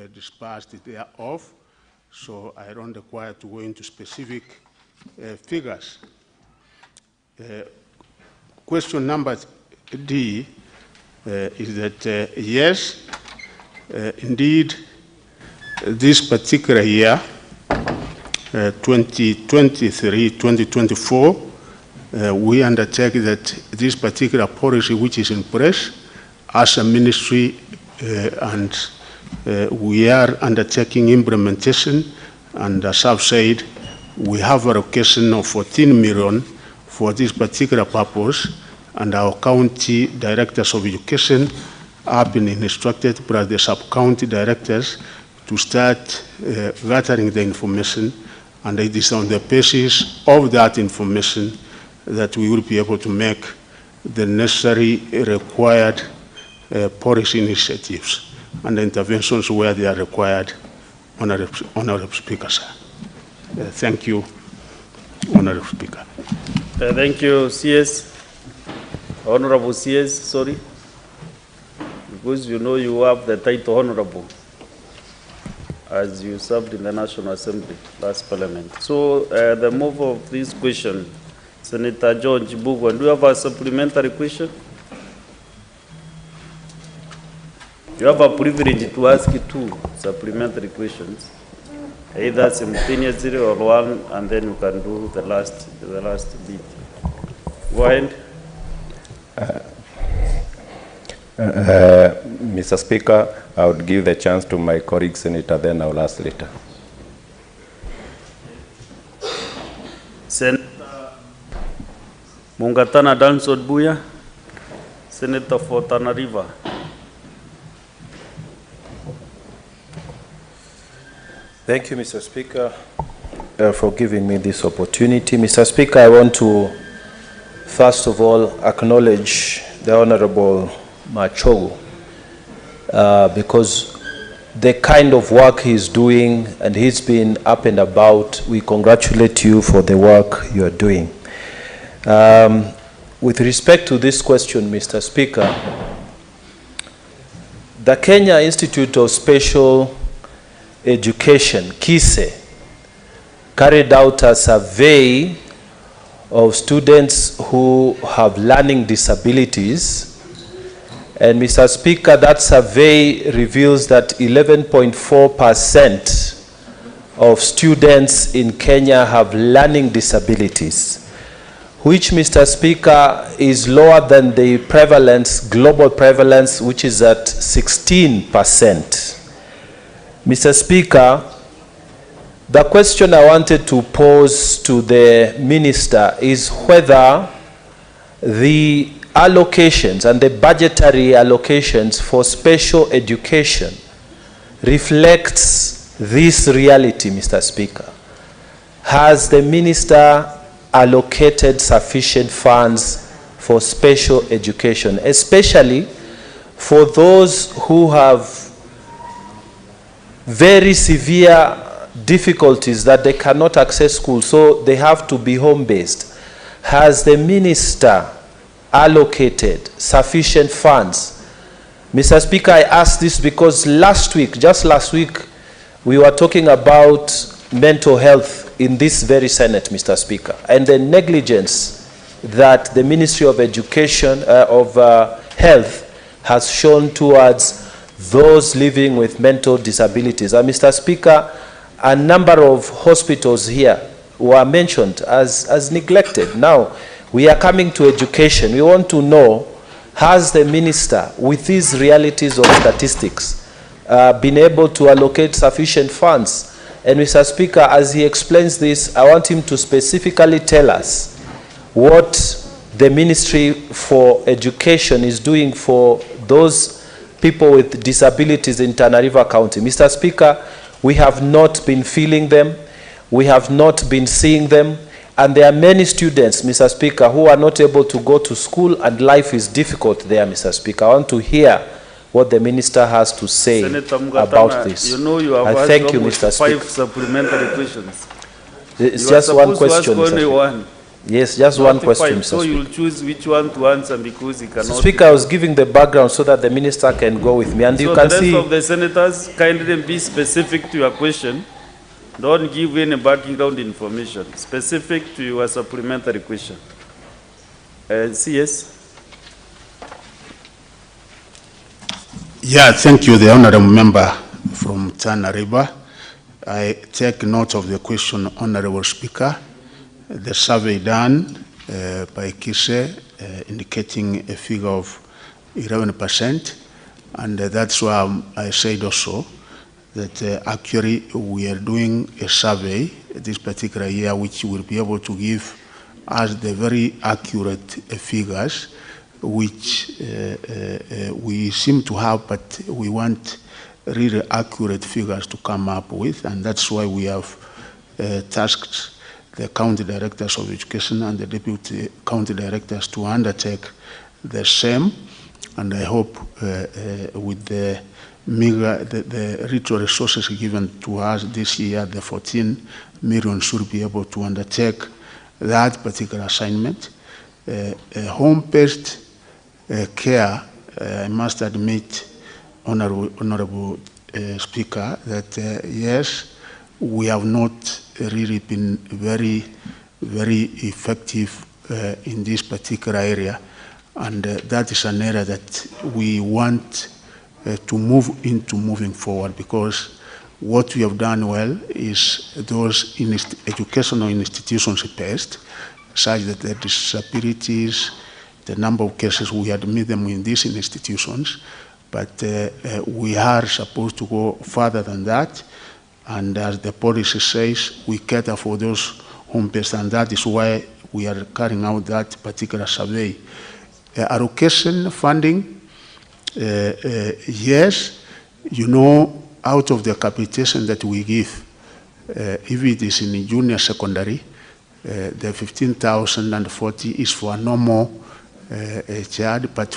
dispersed thereof, so I don't require to go into specific figures. Question number D is that, yes, indeed, this particular year, 2023-2024, we undertake that this particular policy which is in place as a ministry, and we are undertaking implementation, and as I've said, we have a allocation of 14 million for this particular purpose, and our county directors of education have been instructed, plus the sub-county directors, to start gathering the information, and it is on the basis of that information that we will be able to make the necessary required policy initiatives and interventions where they are required, Honorable Speaker, sir. Thank you, Honorable Speaker. Thank you, CS. Honorable CS, sorry. Because you know you have the title Honorable as you served in the National Assembly last Parliament. So the move of this question, Senator John Chibugo, do you have a supplementary question? You have a privilege to ask 2 supplementary questions, either simultaneously or one, and then you can do the last bit. Go ahead. Mr. Speaker, I would give the chance to my colleague Senator, then I will ask later. Senator Mungatana Dansod Buya, Senator for Tana River. Thank you, Mr. Speaker, for giving me this opportunity. Mr. Speaker, I want to first of all acknowledge the Honorable Machogu because the kind of work he's doing, and he's been up and about. We congratulate you for the work you are doing. With respect to this question, Mr. Speaker, the Kenya Institute of Special Education, KISE, carried out a survey of students who have learning disabilities. And Mr. Speaker, that survey reveals that 11.4% of students in Kenya have learning disabilities, which, Mr. Speaker, is lower than the prevalence, global prevalence, which is at 16%. Mr. Speaker, the question I wanted to pose to the Minister is whether the allocations and the budgetary allocations for special education reflects this reality, Mr. Speaker. Has the Minister allocated sufficient funds for special education, especially for those who have very severe difficulties that they cannot access school, so they have to be home-based? Has the Minister allocated sufficient funds? Mr. Speaker, I ask this because just last week, we were talking about mental health in this very Senate, Mr. Speaker, and the negligence that the Ministry of Education, Health has shown towards those living with mental disabilities. And Mr. Speaker, a number of hospitals here were mentioned as neglected. Now, we are coming to education. We want to know, has the Minister, with these realities of statistics, been able to allocate sufficient funds? And Mr. Speaker, as he explains this, I want him to specifically tell us what the Ministry for Education is doing for those people with disabilities in Tana River County. Mr. Speaker, we have not been feeling them. We have not been seeing them. And there are many students, Mr. Speaker, who are not able to go to school, and life is difficult there, Mr. Speaker. I want to hear what the Minister has to say about this. You know you have asked Mr. 5 supplementary questions. It's just one question, Mr. Only one. Yes, just one Notified. question, So Mr. you'll Speaker. choose which one to answer because he cannot. Speaker, I was giving the background so that the minister can go with me, and So you the can rest see. of the senators, kindly be specific to your question. Don't give any background information. Specific to your supplementary question. CS. Yeah, thank you, the honorable member from Tana River. I take note of the question, honorable speaker. The survey done by Kise indicating a figure of 11%, and that's why I said also that actually we are doing a survey this particular year which will be able to give us the very accurate figures which we seem to have, but we want really accurate figures to come up with, and that's why we have tasked the county directors of education and the deputy county directors to undertake the same, and I hope with the meager, the RUTO resources given to us this year, the 14 million should be able to undertake that particular assignment. Home-based care, I must admit, Honorable Speaker, that yes, we have not really been very effective in this particular area, and that is an area that we want to move into moving forward, because what we have done well is those educational institutions based, such that the disabilities, the number of cases, we admit them in these institutions, but we are supposed to go further than that, and as the policy says, we cater for those home-based, and that is why we are carrying out that particular survey. Allocation funding, yes, you know, out of the capitation that we give, if it is in junior secondary, the 15,040 is for a normal child, but